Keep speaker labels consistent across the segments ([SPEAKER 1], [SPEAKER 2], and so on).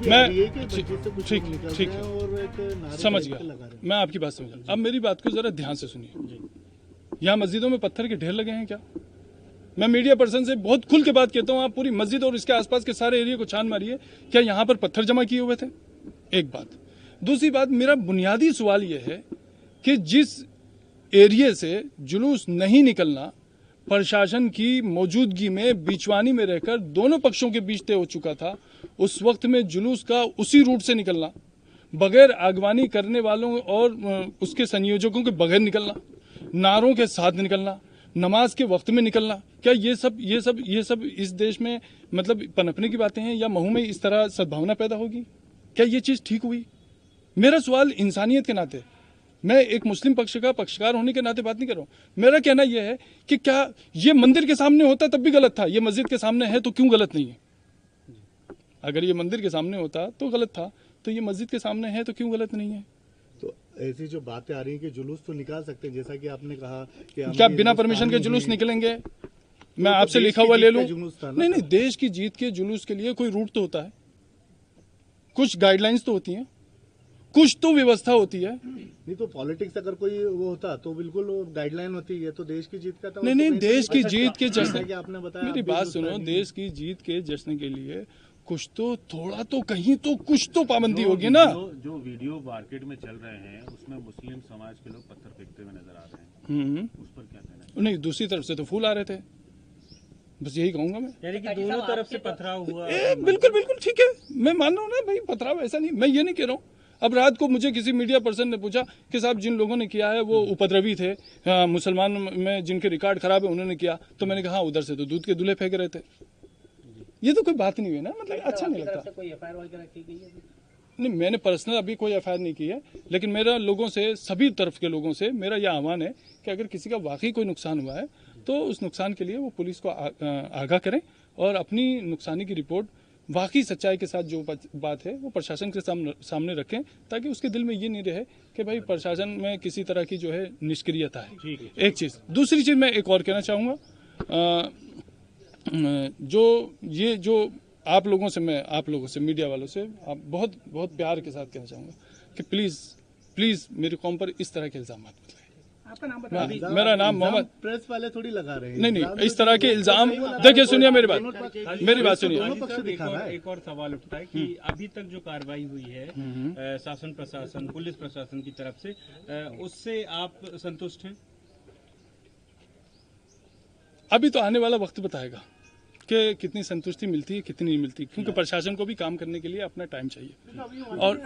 [SPEAKER 1] मैं ठीक है समझ गया, मैं आपकी बात समझ गया। अब मेरी बात को जरा ध्यान से सुनिए। यहाँ मस्जिदों में पत्थर के ढेर लगे हैं क्या? मैं मीडिया पर्सन से बहुत खुल के बात कहता हूँ, आप पूरी मस्जिद और इसके आसपास के सारे एरिया को छान मारिए, क्या यहाँ पर पत्थर जमा किए हुए थे? एक बात। दूसरी बात, मेरा बुनियादी सवाल यह है कि जिस एरिया से जुलूस नहीं निकलना प्रशासन की मौजूदगी में बीचवानी में रहकर दोनों पक्षों के बीच तय हो चुका था, उस वक्त में जुलूस का उसी रूट से निकलना, बगैर आगवानी करने वालों और उसके संयोजकों के बगैर निकलना, नारों के साथ निकलना, नमाज के वक्त में निकलना, क्या ये सब इस देश में मतलब पनपने की बातें हैं या महू में इस तरह सद्भावना पैदा होगी? क्या ये चीज ठीक हुई? मेरा सवाल इंसानियत के नाते, मैं एक मुस्लिम पक्ष का पक्षकार होने के नाते बात नहीं कर रहा हूं। मेरा कहना यह है कि क्या ये मंदिर के सामने होता तब भी गलत था, ये मस्जिद के सामने है तो क्यों गलत नहीं है? अगर ये मंदिर के सामने होता तो गलत था, तो ये मस्जिद के सामने है तो क्यों गलत नहीं है?
[SPEAKER 2] तो ऐसी जो बातें आ रही हैं कि जुलूस तो निकाल सकते हैं, जैसा कि आपने कहा कि
[SPEAKER 1] क्या बिना परमिशन के जुलूस निकलेंगे? मैं आपसे लिखा हुआ ले लूं? नहीं, देश की जीत के जुलूस के लिए कोई रूट तो होता है, कुछ गाइडलाइंस तो होती हैं, कुछ तो व्यवस्था होती है।
[SPEAKER 2] नहीं तो पॉलिटिक्स अगर कोई वो होता तो बिल्कुल गाइडलाइन होती है, तो देश की जीत का था।
[SPEAKER 1] नहीं, देश की जीत के जश्न,
[SPEAKER 2] आपने बताया,
[SPEAKER 1] मेरी बात सुनो, देश की जीत के जश्न के लिए कुछ तो थोड़ा तो कहीं तो कुछ तो पाबंदी होगी ना।
[SPEAKER 3] जो वीडियो मार्केट में चल रहे हैं उसमें मुस्लिम समाज के लोग पत्थर फेंकते हुए नजर आ रहे हैं, उस पर क्या कहना है?
[SPEAKER 1] नहीं, दूसरी तरफ से तो फूल आ रहे थे, बस यही कहूंगा मैं।
[SPEAKER 3] यानी कि दोनों तरफ से पथराव हुआ।
[SPEAKER 1] बिल्कुल ठीक है, मैं मान रहा हूँ ना भाई, पथराव ऐसा नहीं, मैं ये नहीं कह रहा हूँ। अब रात को मुझे किसी मीडिया पर्सन ने पूछा कि साहब जिन लोगों ने किया है वो उपद्रवी थे, मुसलमान में जिनके रिकॉर्ड खराब है उन्होंने किया, तो मैंने कहा उधर से तो दूध के दूल्हे फेंक रहे थे। ये तो कोई बात नहीं हुई ना, मतलब अच्छा नहीं लगता।
[SPEAKER 4] कोई एफआईआर वगैरह की गई है?
[SPEAKER 1] नहीं, मैंने पर्सनल अभी कोई एफआईआर नहीं की है, लेकिन मेरा लोगों से, सभी तरफ के लोगों से मेरा यह आह्वान है कि अगर किसी का वाकई कोई नुकसान हुआ है तो उस नुकसान के लिए वो पुलिस को आगाह करें और अपनी नुकसानी की रिपोर्ट वाकई सच्चाई के साथ जो बात है वो प्रशासन के सामने रखें, ताकि उसके दिल में ये नहीं रहे कि भाई प्रशासन में किसी तरह की जो है निष्क्रियता है। एक चीज़। दूसरी चीज़ मैं एक और कहना चाहूँगा, जो आप लोगों से मीडिया वालों से आप बहुत बहुत प्यार के साथ कहना चाहूँगा कि प्लीज़ मेरी कौम पर इस तरह के इल्ज़ाम मत लगाइए।
[SPEAKER 4] आपका नाम बताइए।
[SPEAKER 1] मेरा नाम मोहम्मद।
[SPEAKER 2] प्रेस वाले थोड़ी लगा रहे हैं।
[SPEAKER 1] नहीं, इस तरह के इल्जाम, देखिए सुनिए मेरी बात सुनिए।
[SPEAKER 3] एक और सवाल उठता है कि अभी तक जो कार्रवाई हुई है शासन प्रशासन, पुलिस प्रशासन की तरफ से, उससे आप संतुष्ट हैं?
[SPEAKER 1] अभी तो आने वाला वक्त बताएगा कि कितनी संतुष्टि मिलती है, कितनी नहीं मिलती, क्योंकि प्रशासन को भी काम करने के लिए अपना टाइम चाहिए और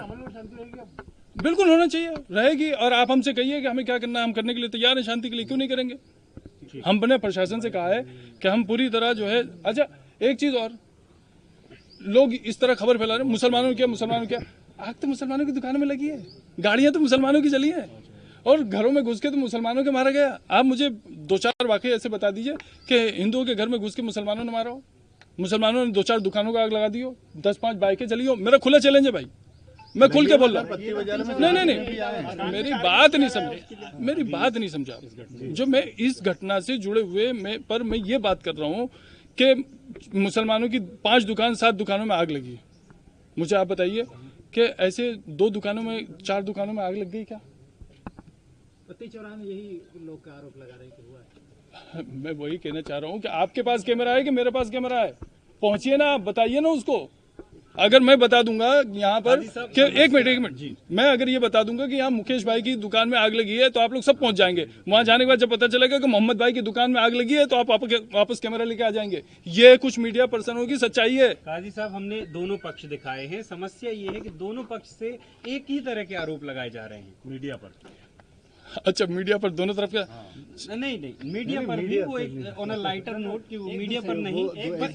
[SPEAKER 1] बिल्कुल होना चाहिए, रहेगी। और आप हमसे कहिए कि हमें क्या करना है, हम करने के लिए तैयार हैं, शांति के लिए क्यों नहीं करेंगे। हमने प्रशासन से कहा है कि हम पूरी तरह जो है। अच्छा, एक चीज और, लोग इस तरह खबर फैला रहे हैं मुसलमानों क्या, आग तो मुसलमानों की दुकानों में लगी है, गाड़ियां तो मुसलमानों की चली है, और घरों में घुस के तो मुसलमानों के मारा गया। आप मुझे 2-4 वाकई ऐसे बता दीजिए कि हिंदुओं के घर में घुस के मुसलमानों ने मारा हो, मुसलमानों ने 2-4 दुकानों को आग लगा दी हो, 10-5 बाइकें चली हो। मेरा खुला चैलेंज है भाई, मैं खुल के बोल रहा हूँ। नहीं, मेरी बात नहीं समझा। जो मैं इस घटना से जुड़े हुए मैं ये बात कर रहा हूँ कि मुसलमानों की 5 दुकान 7 दुकानों में आग लगी है। मुझे आप बताइए कि ऐसे 2 दुकानों में 4 दुकानों में आग लग गई क्या?
[SPEAKER 4] पत्ती चौराहे में यही लोग का आरोप लगा रहे हैं कि हुआ है।
[SPEAKER 1] मैं वही कहना चाह रहा हूँ कि आपके पास कैमरा है कि मेरे पास कैमरा है, पहुंचिए ना, बताइए ना उसको। अगर मैं बता दूंगा यहाँ पर कि एक मिनट मैं अगर ये बता दूंगा कि यहाँ मुकेश भाई की दुकान में आग लगी है तो आप लोग सब पहुंच जाएंगे। वहां जाने के बाद जब पता चलेगा कि मोहम्मद भाई की दुकान में आग लगी है तो आप वापस कैमरा लेके आ जाएंगे। ये कुछ मीडिया पर्सनों की सच्चाई है।
[SPEAKER 3] काजी साहब, हमने दोनों पक्ष दिखाए हैं, समस्या ये है कि दोनों पक्ष से एक ही तरह के आरोप लगाए जा रहे हैं मीडिया पर।
[SPEAKER 1] अच्छा, मीडिया पर दोनों तरफ का?
[SPEAKER 3] नहीं, मीडिया पर भी वो एक ऑन अ लाइटर नोट कि वो मीडिया पर नहीं,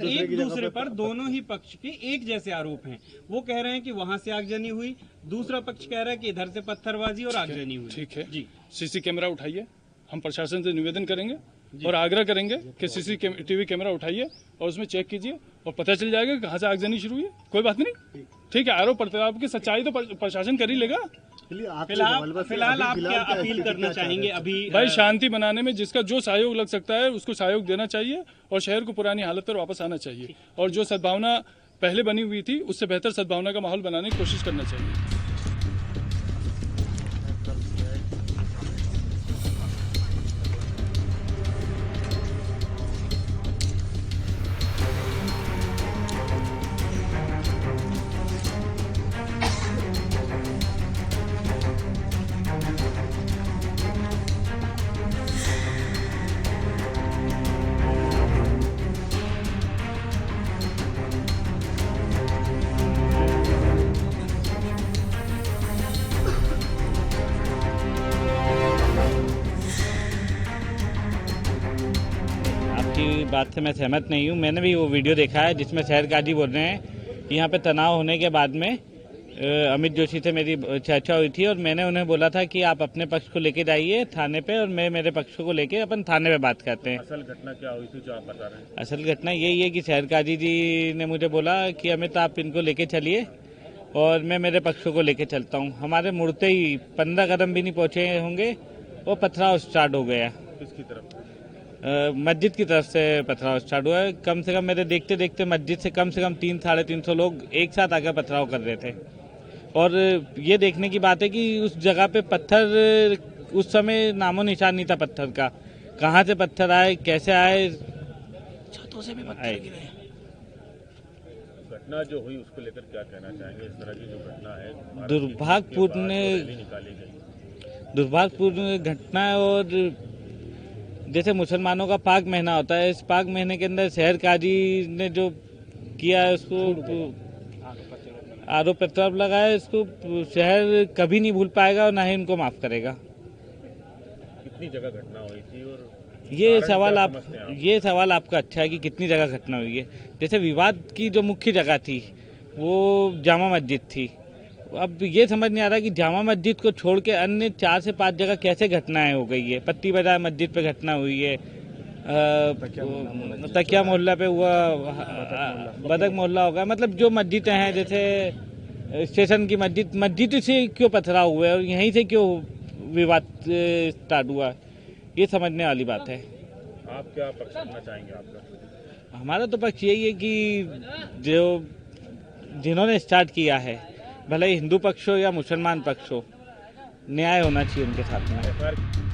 [SPEAKER 3] एक दूसरे पर दोनों ही पक्ष के एक जैसे आरोप हैं। वो कह रहे हैं कि वहां से आगजनी हुई, दूसरा पक्ष कह रहा है कि इधर से पत्थरबाजी और आगजनी हुई।
[SPEAKER 1] ठीक है
[SPEAKER 3] जी,
[SPEAKER 1] सीसी कैमरा उठाइए, हम प्रशासन से निवेदन करेंगे और आग्रह करेंगे कि सीसीटीवी कैमरा उठाइए और उसमें चेक कीजिए और पता चल जाएगा कहाँ से आगजनी शुरू हुई है। कोई बात नहीं, ठीक है, आरोप प्रत्यारोप की सच्चाई तो प्रशासन कर ही लेगा।
[SPEAKER 3] फिलहाल आप क्या अपील करना चाहेंगे अभी?
[SPEAKER 1] भाई, शांति बनाने में जिसका जो सहयोग लग सकता है उसको सहयोग देना चाहिए और शहर को पुरानी हालत पर वापस आना चाहिए। और जो सद्भावना पहले बनी हुई थी उससे बेहतर सद्भावना का माहौल बनाने की कोशिश करना चाहिए।
[SPEAKER 5] आपकी बात से मैं सहमत नहीं हूँ। मैंने भी वो वीडियो देखा है जिसमें शहर काजी बोल रहे हैं कि यहाँ पे तनाव होने के बाद में अमित जोशी से मेरी चर्चा हुई थी और मैंने उन्हें बोला था कि आप अपने पक्ष को लेके जाइए थाने पे और मैं मेरे पक्ष को लेके अपन थाने पे बात करते हैं।
[SPEAKER 6] असल घटना क्या हुई थी जो आप बता रहे हैं?
[SPEAKER 5] असल घटना यही है कि शहर काजी जी ने मुझे बोला कि अमित आप इनको लेके चलिए और मैं मेरे पक्षों को लेके चलता हूँ। हमारे मुड़ते ही 15 कदम भी नहीं पहुँचे होंगे वो पथराव स्टार्ट हो गया।
[SPEAKER 6] किसकी तरफ?
[SPEAKER 5] मस्जिद की तरफ से पथराव स्टार्ट हुआ है। कम से कम मेरे देखते देखते मस्जिद से कम 300-350 लोग एक साथ आकर पथराव कर रहे थे। और ये देखने की बात है कि उस जगह पे पत्थर उस समय नामो निशान नहीं था पत्थर का। कहाँ से पत्थर आए, कैसे आए, छतों से भी पत्थर गिरे।
[SPEAKER 6] घटना जो हुई उसको लेकर क्या कहना चाहेंगे? इस तरह की जो घटना है दुर्भाग्यपूर्ण घटना है। और जैसे मुसलमानों का पाक महीना होता है, इस पाक महीने के अंदर शहर काजी ने जो किया है उसको आरोप प्रत्यारोप लगाया, इसको शहर कभी नहीं भूल पाएगा और ना ही उनको माफ करेगा। कितनी जगह घटना हुई थी और
[SPEAKER 5] ये सवाल आपका अच्छा है कि कितनी जगह घटना हुई है। जैसे विवाद की जो मुख्य जगह थी वो जामा मस्जिद थी। अब ये समझ नहीं आ रहा कि जामा मस्जिद को छोड़ के अन्य 4 से 5 जगह कैसे घटनाएं हो गई है। पत्ती बाजार मस्जिद पे घटना हुई है, तकिया मोहल्ला पे हुआ, बदक मोहल्ला होगा। मतलब जो मस्जिदें हैं जैसे स्टेशन की मस्जिद से क्यों पथराव हुए और यहीं से क्यों विवाद स्टार्ट हुआ, ये समझने वाली बात है।
[SPEAKER 6] आप क्या पक्ष करना चाहेंगे? आपका
[SPEAKER 5] हमारा तो पक्ष यही है कि जिन्होंने स्टार्ट किया है, भले ही हिंदू पक्ष हो या मुसलमान पक्ष हो, न्याय होना चाहिए उनके साथ में।